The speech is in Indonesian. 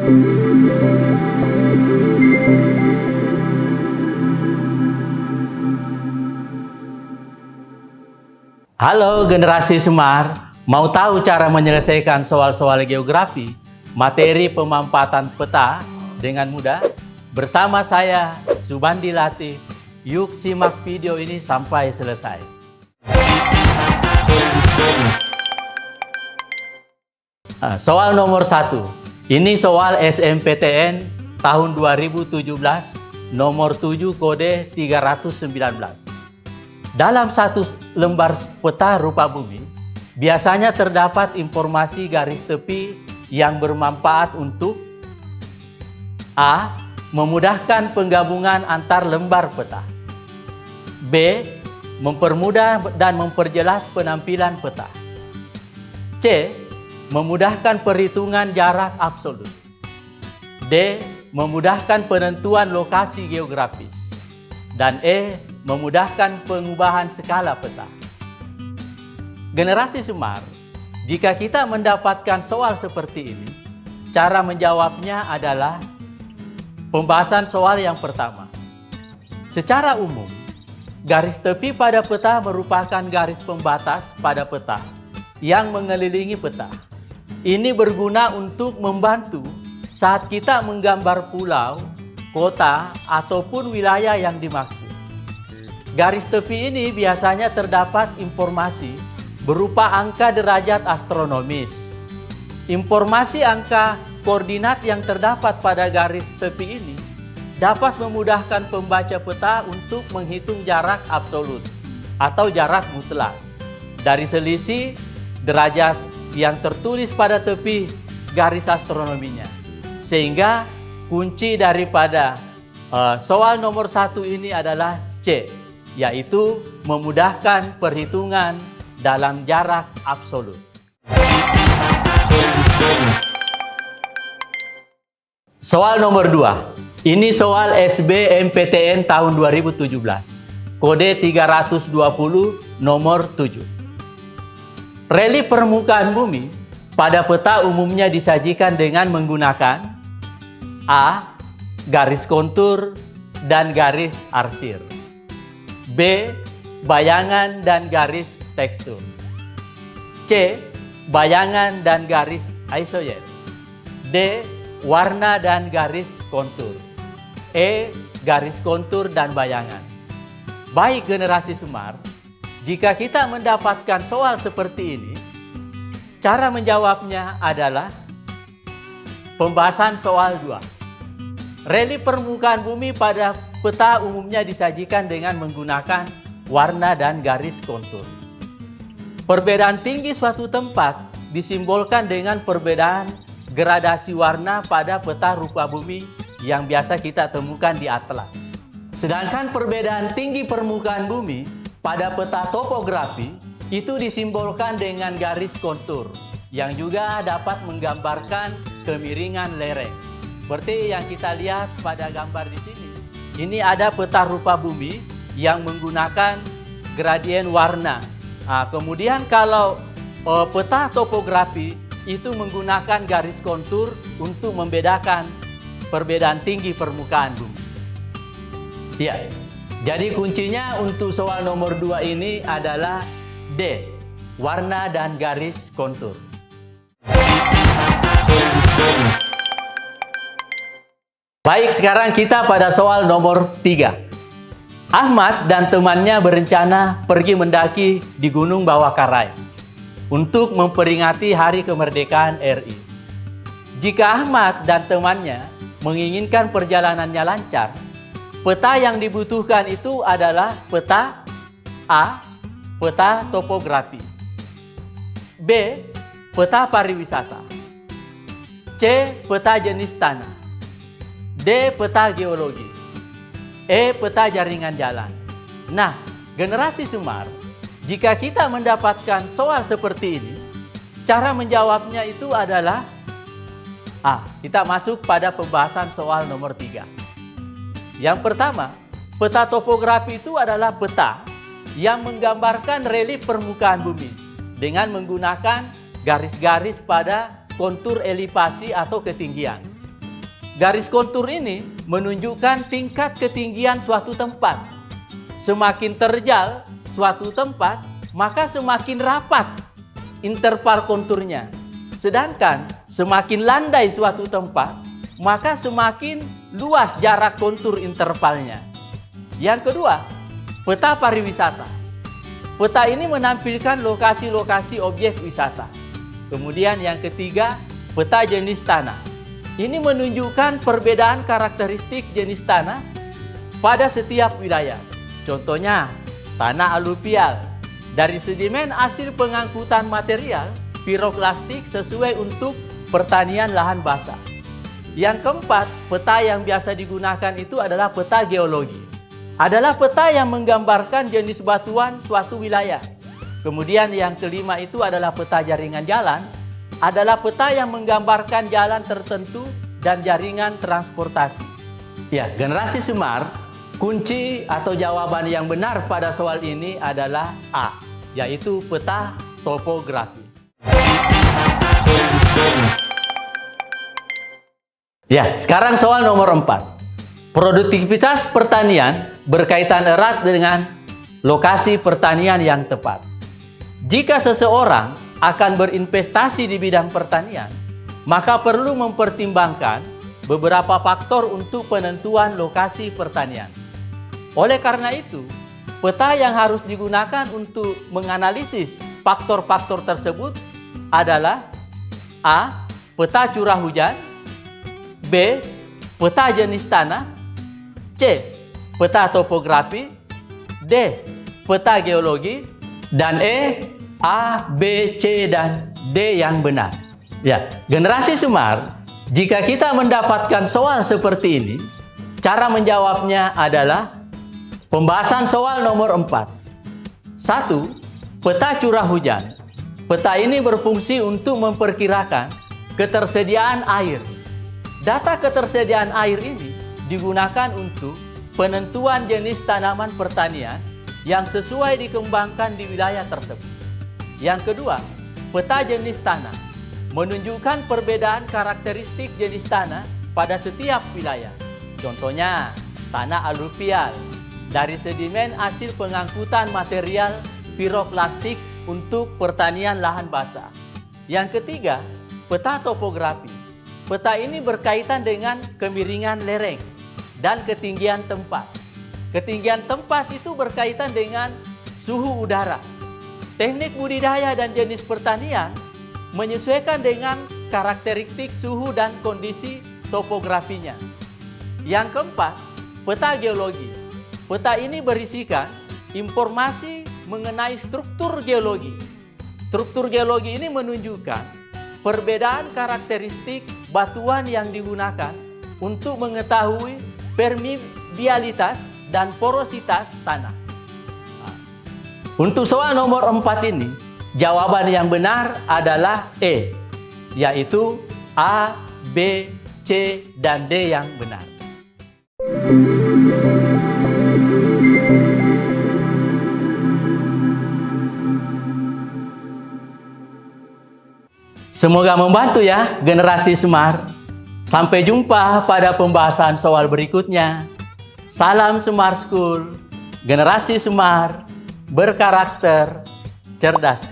Halo generasi Semar, mau tahu cara menyelesaikan soal-soal geografi, materi pemanfaatan peta dengan mudah? Bersama saya, Subandi Latif. Yuk simak video ini sampai selesai. Soal nomor 1. Ini soal SNMPTN tahun 2017, nomor 7 kode 319. Dalam satu lembar peta rupa bumi, biasanya terdapat informasi garis tepi yang bermanfaat untuk A. Memudahkan penggabungan antar lembar peta. B. Mempermudah dan memperjelas penampilan peta. C. Memudahkan perhitungan jarak absolut. D. Memudahkan penentuan lokasi geografis. Dan E. Memudahkan pengubahan skala peta. Generasi Semar, jika kita mendapatkan soal seperti ini, cara menjawabnya adalah pembahasan soal yang pertama. Secara umum, garis tepi pada peta merupakan garis pembatas pada peta yang mengelilingi peta. Ini berguna untuk membantu saat kita menggambar pulau, kota, ataupun wilayah yang dimaksud. Garis tepi ini biasanya terdapat informasi berupa angka derajat astronomis. Informasi angka koordinat yang terdapat pada garis tepi ini dapat memudahkan pembaca peta untuk menghitung jarak absolut atau jarak mutlak dari selisih derajat yang tertulis pada tepi garis astronominya. Sehingga kunci daripada soal nomor 1 ini adalah C, yaitu memudahkan perhitungan dalam jarak absolut. Soal nomor 2. Ini soal SBMPTN tahun 2017. Kode 320 nomor 7. Relief permukaan bumi pada peta umumnya disajikan dengan menggunakan A. Garis kontur dan garis arsir. B. Bayangan dan garis tekstur. C. Bayangan dan garis isoyer. D. Warna dan garis kontur. E. Garis kontur dan bayangan. Baik generasi Semar, jika kita mendapatkan soal seperti ini, cara menjawabnya adalah pembahasan soal 2. Relief permukaan bumi pada peta umumnya disajikan dengan menggunakan warna dan garis kontur. Perbedaan tinggi suatu tempat disimbolkan dengan perbedaan gradasi warna pada peta rupa bumi yang biasa kita temukan di atlas. Sedangkan perbedaan tinggi permukaan bumi pada peta topografi itu disimbolkan dengan garis kontur yang juga dapat menggambarkan kemiringan lereng. Seperti yang kita lihat pada gambar di sini. Ini ada peta rupa bumi yang menggunakan gradien warna. Nah, kemudian kalau peta topografi itu menggunakan garis kontur untuk membedakan perbedaan tinggi permukaan bumi. Ya, jadi kuncinya untuk soal nomor 2 ini adalah D, warna dan garis kontur. Baik, sekarang kita pada soal nomor 3. Ahmad dan temannya berencana pergi mendaki di Gunung Bawah Karai untuk memperingati Hari Kemerdekaan RI. Jika Ahmad dan temannya menginginkan perjalanannya lancar, peta yang dibutuhkan itu adalah peta A. Peta topografi. B. Peta pariwisata. C. Peta jenis tanah. D. Peta geologi. E. Peta jaringan jalan. Nah, generasi Semar, jika kita mendapatkan soal seperti ini, cara menjawabnya itu adalah A. Kita masuk pada pembahasan soal nomor 3. Yang pertama, peta topografi itu adalah peta yang menggambarkan relief permukaan bumi dengan menggunakan garis-garis pada kontur elevasi atau ketinggian. Garis kontur ini menunjukkan tingkat ketinggian suatu tempat. Semakin terjal suatu tempat, maka semakin rapat interval konturnya. Sedangkan semakin landai suatu tempat, maka semakin luas jarak kontur intervalnya. Yang kedua, peta pariwisata. Peta ini menampilkan lokasi-lokasi objek wisata. Kemudian yang ketiga, peta jenis tanah. Ini menunjukkan perbedaan karakteristik jenis tanah pada setiap wilayah. Contohnya, tanah aluvial. Dari sedimen hasil pengangkutan material piroklastik sesuai untuk pertanian lahan basah. Yang keempat, peta yang biasa digunakan itu adalah peta geologi. Adalah peta yang menggambarkan jenis batuan suatu wilayah. Kemudian yang kelima itu adalah peta jaringan jalan. Adalah peta yang menggambarkan jalan tertentu dan jaringan transportasi. Ya, generasi Semar, kunci atau jawaban yang benar pada soal ini adalah A, yaitu peta topografi. Ya, sekarang soal nomor 4. Produktivitas pertanian berkaitan erat dengan lokasi pertanian yang tepat. Jika seseorang akan berinvestasi di bidang pertanian, maka perlu mempertimbangkan beberapa faktor untuk penentuan lokasi pertanian. Oleh karena itu, peta yang harus digunakan untuk menganalisis faktor-faktor tersebut adalah A. Peta curah hujan, B. Peta jenis tanah, C. Peta topografi, D. Peta geologi, dan E. A, B, C, dan D yang benar. Ya, generasi Semar, jika kita mendapatkan soal seperti ini, cara menjawabnya adalah pembahasan soal nomor 4. 1. Peta curah hujan. Peta ini berfungsi untuk memperkirakan ketersediaan air. Data ketersediaan air ini digunakan untuk penentuan jenis tanaman pertanian yang sesuai dikembangkan di wilayah tersebut. Yang kedua, peta jenis tanah menunjukkan perbedaan karakteristik jenis tanah pada setiap wilayah. Contohnya, tanah aluvial dari sedimen hasil pengangkutan material piroklastik untuk pertanian lahan basah. Yang ketiga, peta topografi. Peta ini berkaitan dengan kemiringan lereng dan ketinggian tempat. Ketinggian tempat itu berkaitan dengan suhu udara. Teknik budidaya dan jenis pertanian menyesuaikan dengan karakteristik suhu dan kondisi topografinya. Yang keempat, peta geologi. Peta ini berisikan informasi mengenai struktur geologi. Struktur geologi ini menunjukkan perbedaan karakteristik batuan yang digunakan untuk mengetahui permeabilitas dan porositas tanah. Untuk soal nomor 4 ini, jawaban yang benar adalah E, yaitu A, B, C, dan D yang benar. Semoga membantu ya generasi Semar. Sampai jumpa pada pembahasan soal berikutnya. Salam Semar School, generasi Semar, berkarakter, cerdas.